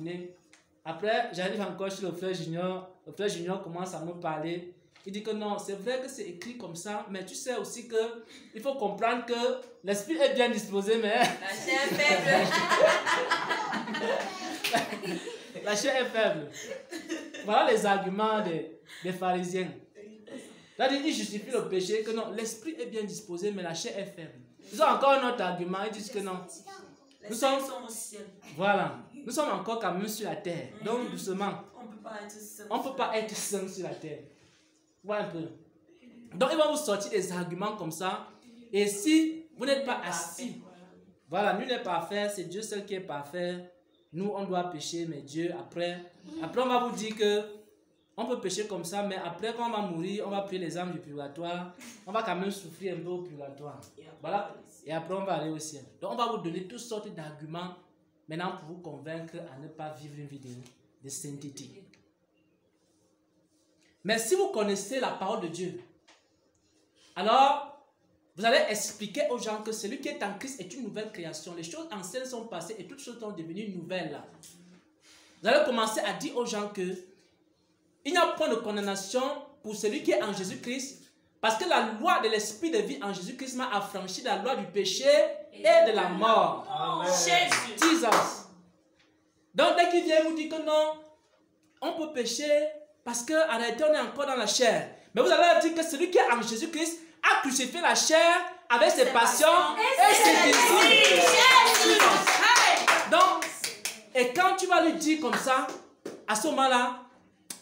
journée. Après, j'arrive encore chez le frère Junior. Le frère Junior commence à me parler. Il dit que non, c'est vrai que c'est écrit comme ça, mais tu sais aussi que il faut comprendre que l'esprit est bien disposé, mais... La chair est faible. La chair est faible. Voilà les arguments des pharisiens. C'est-à-dire, ils justifient le péché que non, l'esprit est bien disposé, mais la chair est faible. Ils ont encore un autre argument, ils disent que non. Nous sommes au ciel. Voilà. Nous sommes encore quand même sur la terre. Donc, doucement. On ne peut pas être saint. On ne peut pas être saint sur la terre. Voilà un peu. Donc, ils vont vous sortir des arguments comme ça. Et si vous n'êtes pas assis, voilà, nul n'est parfait, c'est Dieu seul qui est parfait. Nous, on doit pécher, mais Dieu, après, on va vous dire que on peut pécher comme ça, mais après, quand on va mourir, on va prier les âmes du purgatoire. On va quand même souffrir un peu au purgatoire. Voilà. Et après, on va aller au ciel. Donc, on va vous donner toutes sortes d'arguments maintenant pour vous convaincre à ne pas vivre une vie de sainteté. Mais si vous connaissez la parole de Dieu, alors vous allez expliquer aux gens que celui qui est en Christ est une nouvelle création. Les choses anciennes sont passées et toutes choses sont devenues nouvelles. Vous allez commencer à dire aux gens que il n'y a point de condamnation pour celui qui est en Jésus-Christ, parce que la loi de l'esprit de vie en Jésus-Christ m'a affranchi de la loi du péché et de la mort. Amen. Jésus. Jesus. Donc dès qu'il vient vous dire que non, on peut pécher parce qu'en réalité on est encore dans la chair. Mais vous allez dire que celui qui est en Jésus-Christ a crucifié la chair avec ses passions et ses désirs. Donc, et quand tu vas lui dire comme ça, à ce moment-là,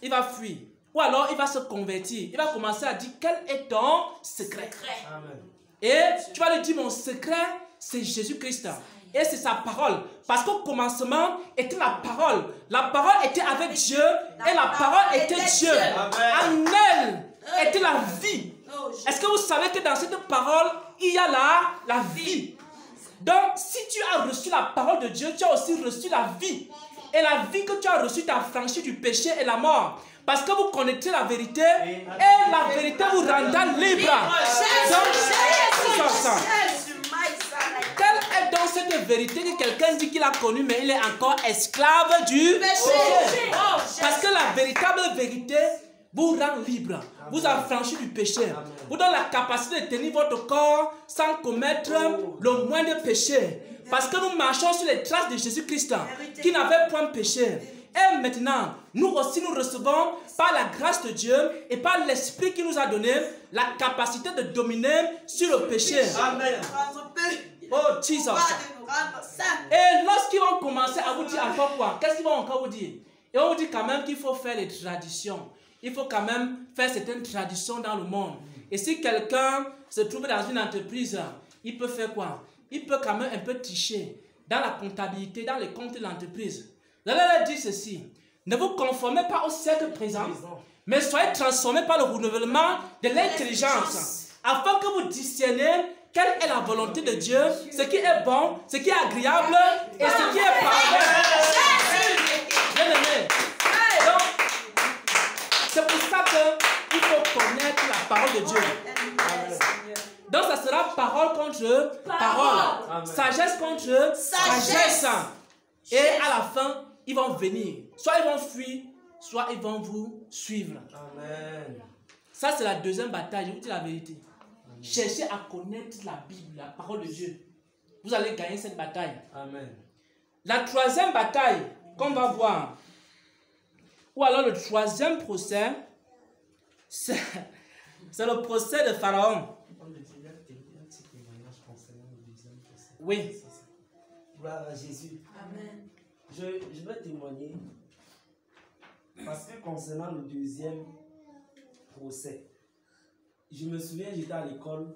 il va fuir. Ou alors il va se convertir. Il va commencer à dire quel est ton secret. Amen. Et tu vas lui dire mon secret, c'est Jésus-Christ. Et c'est sa parole. Parce qu'au commencement était la parole. La parole était avec Dieu et la parole était Dieu. En elle était la vie. Est-ce que vous savez que dans cette parole, il y a la vie? Donc, si tu as reçu la parole de Dieu, tu as aussi reçu la vie. Et la vie que tu as reçue t'a affranchi du péché et la mort. Parce que vous connaissez la vérité et la vérité vous rendra libre. Quelle est donc cette vérité que quelqu'un dit qu'il a connue, mais il est encore esclave du péché? Parce que la véritable vérité vous rend libre, vous affranchit du péché, vous donne la capacité de tenir votre corps sans commettre le moindre péché. Parce que nous marchons sur les traces de Jésus-Christ qui n'avait point péché. Et maintenant, nous aussi nous recevons par la grâce de Dieu et par l'Esprit qui nous a donné la capacité de dominer sur le péché. Amen. Oh Jesus. Et lorsqu'ils vont commencer à vous dire encore quoi, qu'est-ce qu'ils vont encore vous dire? Ils vont vous dire quand même qu'il faut faire les traditions. Il faut quand même faire certaines traditions dans le monde. Et si quelqu'un se trouve dans une entreprise, il peut faire quoi? Il peut quand même un peu tricher dans la comptabilité, dans les comptes de l'entreprise. Vous allez leur dire ceci: ne vous conformez pas au siècle présent, mais soyez transformés par le renouvellement de l'intelligence, afin que vous discerniez quelle est la volonté de Dieu, ce qui est bon, ce qui est agréable et ce qui est parfait. Bien aimé. Donc, c'est pour ça qu'il faut connaître la parole de Dieu. Donc ça sera parole contre parole. Amen. Sagesse contre sagesse. Et à la fin, ils vont venir. Soit ils vont fuir, soit ils vont vous suivre. Amen. Ça c'est la deuxième bataille, je vous dis la vérité. Amen. Cherchez à connaître la Bible, la parole de Dieu. Vous allez gagner cette bataille. Amen. La troisième bataille qu'on va voir, ou alors le troisième procès, c'est le procès de Pharaon. Oui. Gloire à Jésus. Amen. Je vais témoigner parce que concernant le deuxième procès, je me souviens, j'étais à l'école